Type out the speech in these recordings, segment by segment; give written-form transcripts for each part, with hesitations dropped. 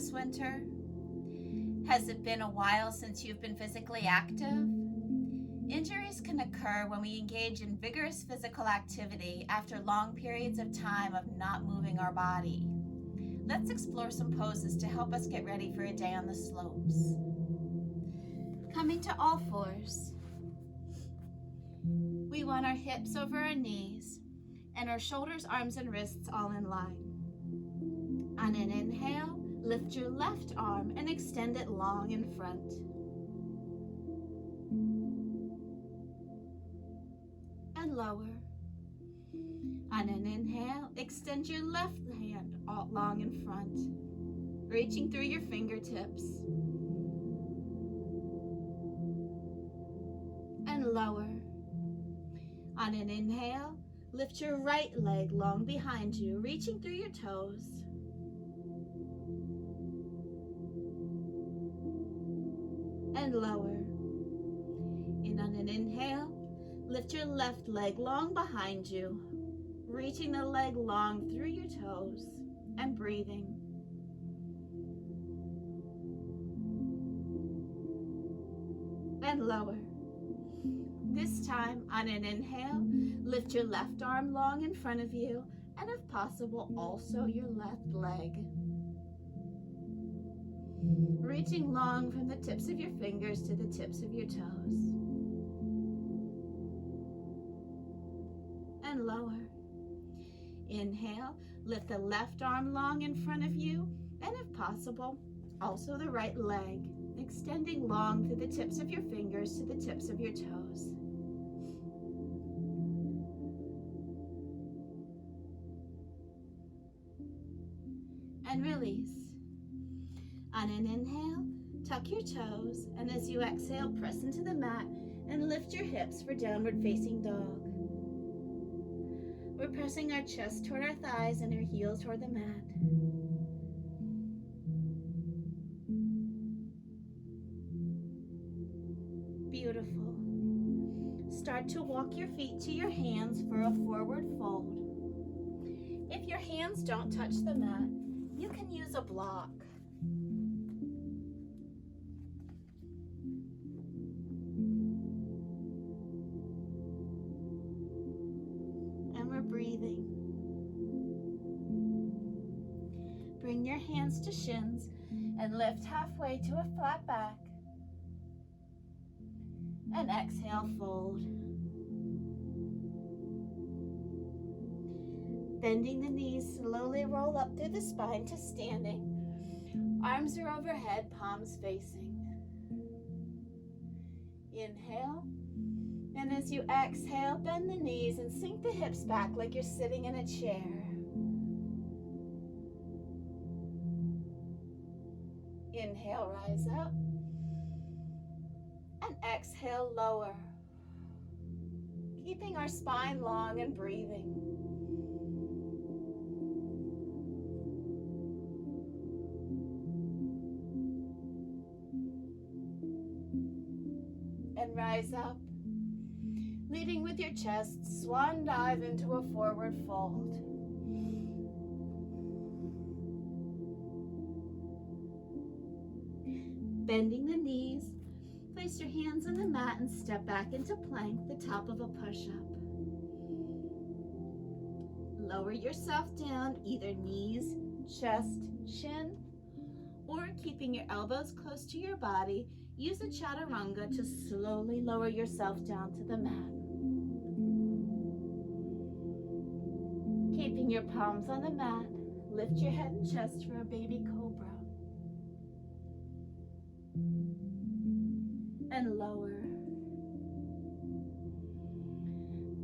this winter? Has it been a while since you've been physically active? Injuries can occur when we engage in vigorous physical activity after long periods of time of not moving our body. Let's explore some poses to help us get ready for a day on the slopes. Coming to all fours. We want our hips over our knees and our shoulders, arms, and wrists all in line. On an inhale, lift your left arm and extend it long in front. And lower. On an inhale, extend your left hand out long in front, reaching through your fingertips. And lower. On an inhale, lift your right leg long behind you, reaching through your toes. And lower. And on an inhale, lift your left leg long behind you, reaching the leg long through your toes and breathing. And lower. This time, on an inhale, lift your left arm long in front of you, and if possible, also your left leg. Reaching long from the tips of your fingers to the tips of your toes. And lower. Inhale, lift the left arm long in front of you, and if possible, also the right leg, extending long through the tips of your fingers to the tips of your toes. And release. On an inhale, tuck your toes, and as you exhale, press into the mat and lift your hips for downward facing dog. We're pressing our chest toward our thighs and our heels toward the mat. Beautiful. Start to walk your feet to your hands for a forward fold. If your hands don't touch the mat, you can use a block. And we're breathing. Bring your hands to shins and lift halfway to a flat back. And exhale, fold. Bending the knees, slowly roll up through the spine to standing. Arms are overhead, palms facing. Inhale. And as you exhale, bend the knees and sink the hips back like you're sitting in a chair. Inhale, rise up. And exhale, lower. Keeping our spine long and breathing. And rise up. Leading with your chest, swan dive into a forward fold. Bending the knees, place your hands on the mat and step back into plank, the top of a push-up. Lower yourself down, either knees, chest, shin, or keeping your elbows close to your body, use a chaturanga to slowly lower yourself down to the mat. Keeping your palms on the mat, lift your head and chest for a baby cobra. And lower.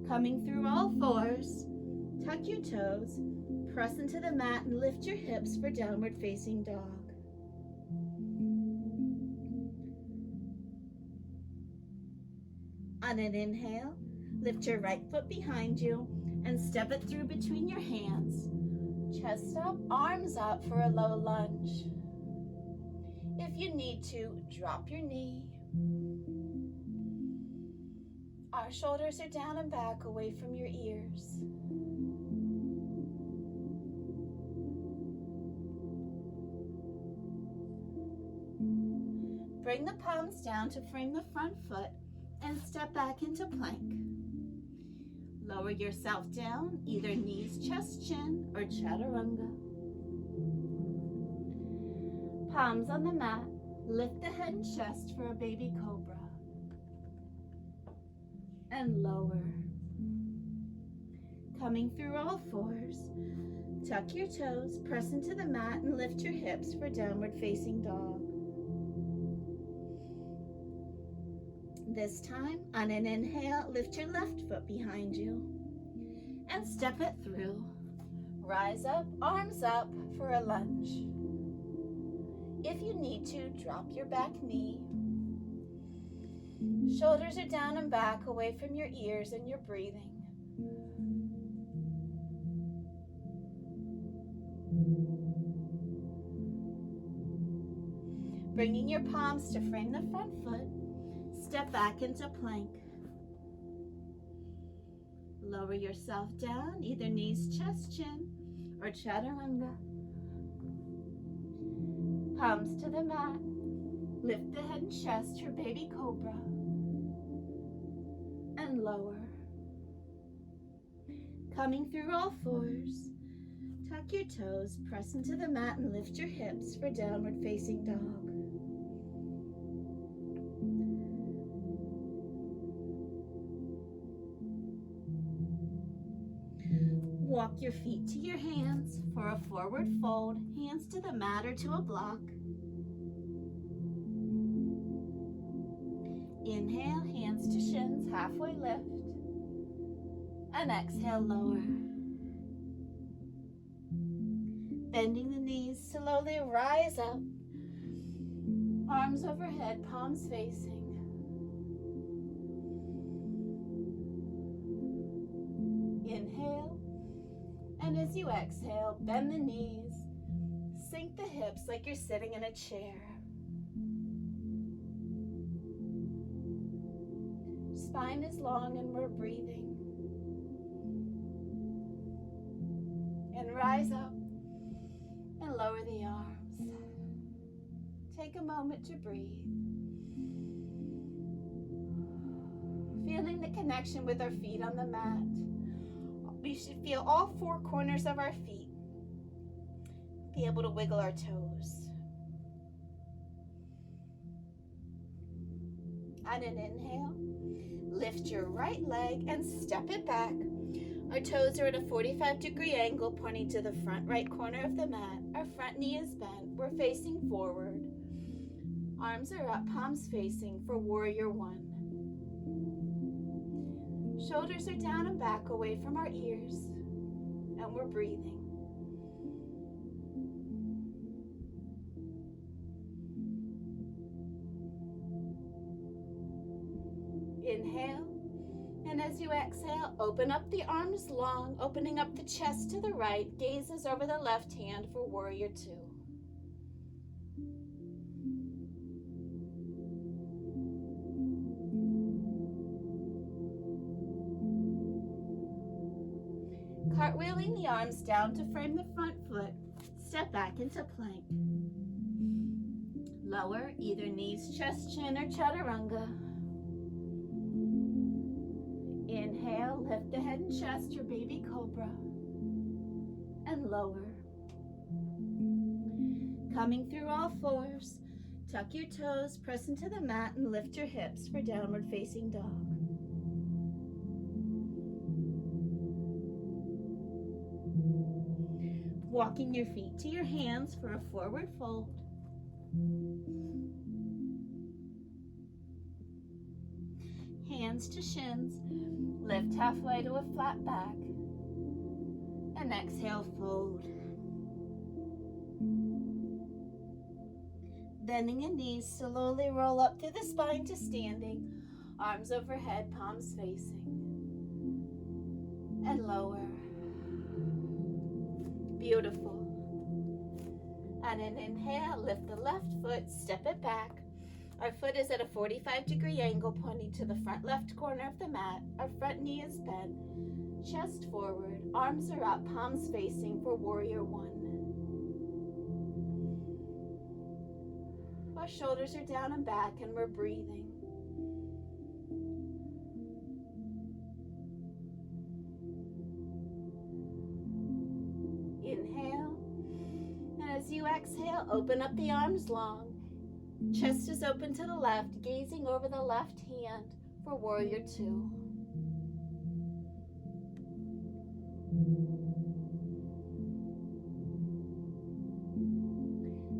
Coming through all fours, tuck your toes, press into the mat and lift your hips for downward facing dog. On an inhale, lift your right foot behind you and step it through between your hands. Chest up, arms up for a low lunge. If you need to, drop your knee. Our shoulders are down and back away from your ears. Bring the palms down to frame the front foot and step back into plank. Lower yourself down, either knees, chest, chin, or chaturanga. Palms on the mat. Lift the head and chest for a baby cobra. And lower. Coming through all fours. Tuck your toes, press into the mat, and lift your hips for downward facing dog. This time, on an inhale, lift your left foot behind you and step it through. Rise up, arms up for a lunge. If you need to, drop your back knee. Shoulders are down and back, away from your ears, and you're breathing. Bringing your palms to frame the front foot, step back into plank. Lower yourself down, either knees, chest, chin, or chaturanga. Palms to the mat. Lift the head and chest for baby cobra. And lower. Coming through all fours. Tuck your toes, press into the mat, and lift your hips for downward facing dog. Walk your feet to your hands for a forward fold, hands to the mat or to a block. Inhale, hands to shins, halfway lift. And exhale, lower. Bending the knees, slowly rise up. Arms overhead, palms facing. Inhale. And as you exhale, bend the knees, sink the hips like you're sitting in a chair. Spine is long and we're breathing. And rise up and lower the arms. Take a moment to breathe. Feeling the connection with our feet on the mat. We should feel all four corners of our feet. Be able to wiggle our toes. On an inhale, lift your right leg and step it back. Our toes are at a 45-degree angle pointing to the front right corner of the mat. Our front knee is bent. We're facing forward. Arms are up, palms facing for warrior one. Shoulders are down and back, away from our ears, and we're breathing. Inhale, and as you exhale, open up the arms long, opening up the chest to the right, gazes over the left hand for warrior two. Cartwheeling the arms down to frame the front foot, step back into plank. Lower either knees, chest, chin, or chaturanga. Inhale, lift the head and chest, your baby cobra. And lower. Coming through all fours, tuck your toes, press into the mat, and lift your hips for downward facing dog. Walking your feet to your hands for a forward fold. Hands to shins. Lift halfway to a flat back. And exhale, fold. Bending the knees, slowly roll up through the spine to standing. Arms overhead, palms facing. And lower. Beautiful. On an inhale, lift the left foot, step it back. Our foot is at a 45-degree angle pointing to the front left corner of the mat. Our front knee is bent, chest forward, arms are up, palms facing for warrior one. Our shoulders are down and back, and we're breathing. Inhale, and as you exhale, open up the arms long. Chest is open to the left, gazing over the left hand for warrior two.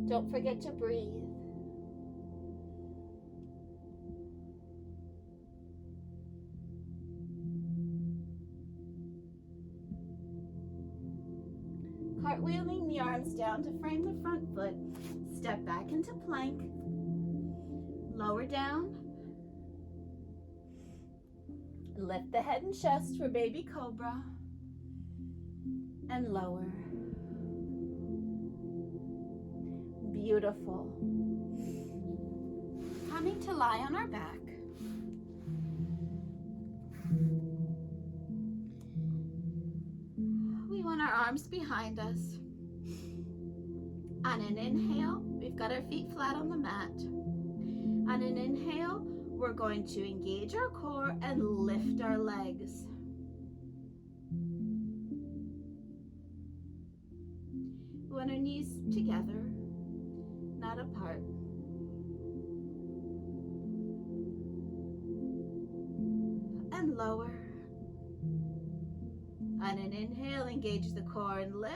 Don't forget to breathe. Cartwheeling the arms down to frame the front foot. Step back into plank. Lower down. Lift the head and chest for baby cobra. And lower. Beautiful. Coming to lie on our back. We want our arms behind us. On an inhale, we've got our feet flat on the mat. On an inhale, we're going to engage our core and lift our legs. We want our knees together, not apart. And lower. On an inhale, engage the core and lift.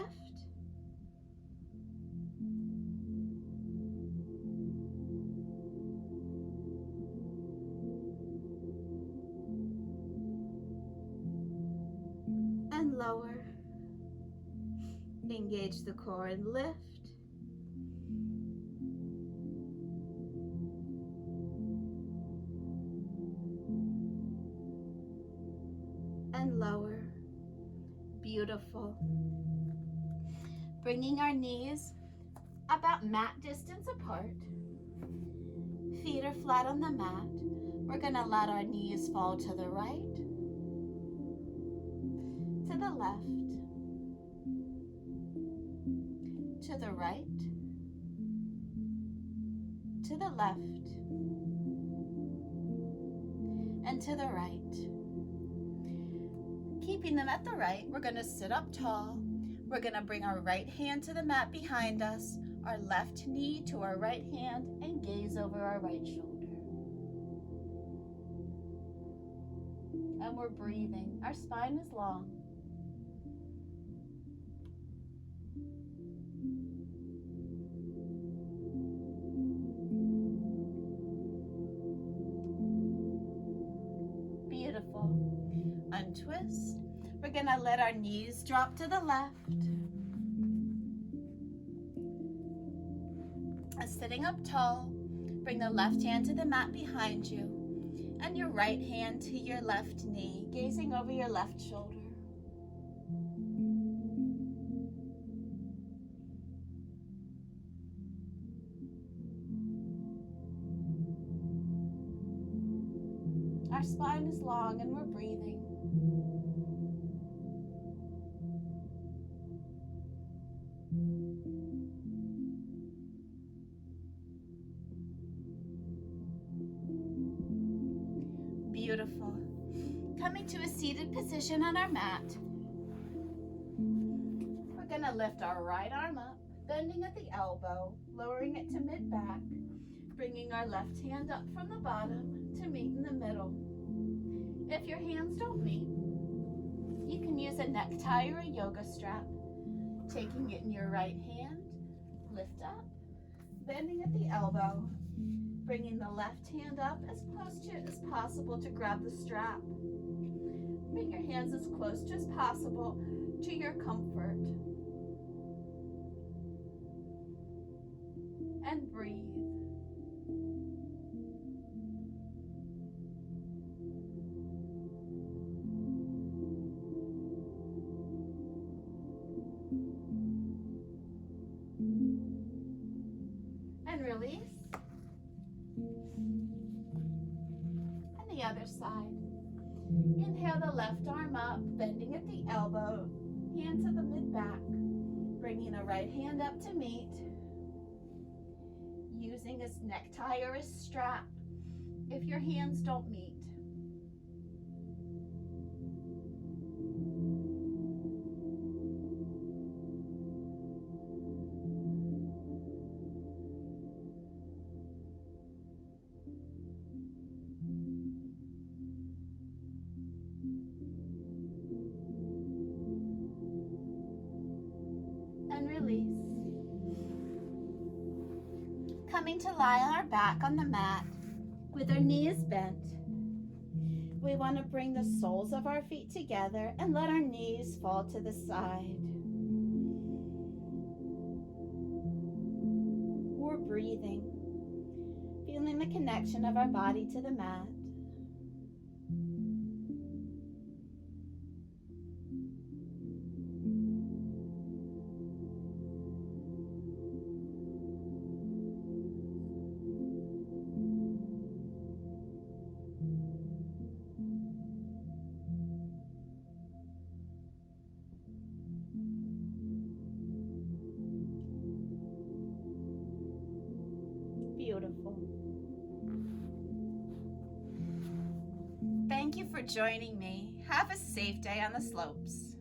And lower. Engage the core and lift. And lower. Beautiful. Bringing our knees about mat distance apart. Feet are flat on the mat. We're going to let our knees fall to the right, to the left, to the right, to the left, and to the right. Keeping them at the right, we're going to sit up tall. We're going to bring our right hand to the mat behind us, our left knee to our right hand, and gaze over our right shoulder. And we're breathing. Our spine is long. Beautiful. Untwist. We're going to let our knees drop to the left. Sitting up tall, bring the left hand to the mat behind you and your right hand to your left knee, gazing over your left shoulder. Our spine is long and we're breathing. Beautiful. Coming to a seated position on our mat. We're going to lift our right arm up, bending at the elbow, lowering it to mid-back, bringing our left hand up from the bottom to meet in the middle. If your hands don't meet, you can use a necktie or a yoga strap. Taking it in your right hand, lift up, bending at the elbow, bringing the left hand up as close to as possible to grab the strap. Bring your hands as close to as possible to your comfort. And breathe. And release. And the other side. Inhale the left arm up, bending at the elbow, hand to the mid-back, bringing the right hand up to meet. using a necktie or a strap if your hands don't meet. And release. Coming to lie on our back on the mat with our knees bent. We want to bring the soles of our feet together and let our knees fall to the side. We're breathing, feeling the connection of our body to the mat. Beautiful. Thank you for joining me. Have a safe day on the slopes.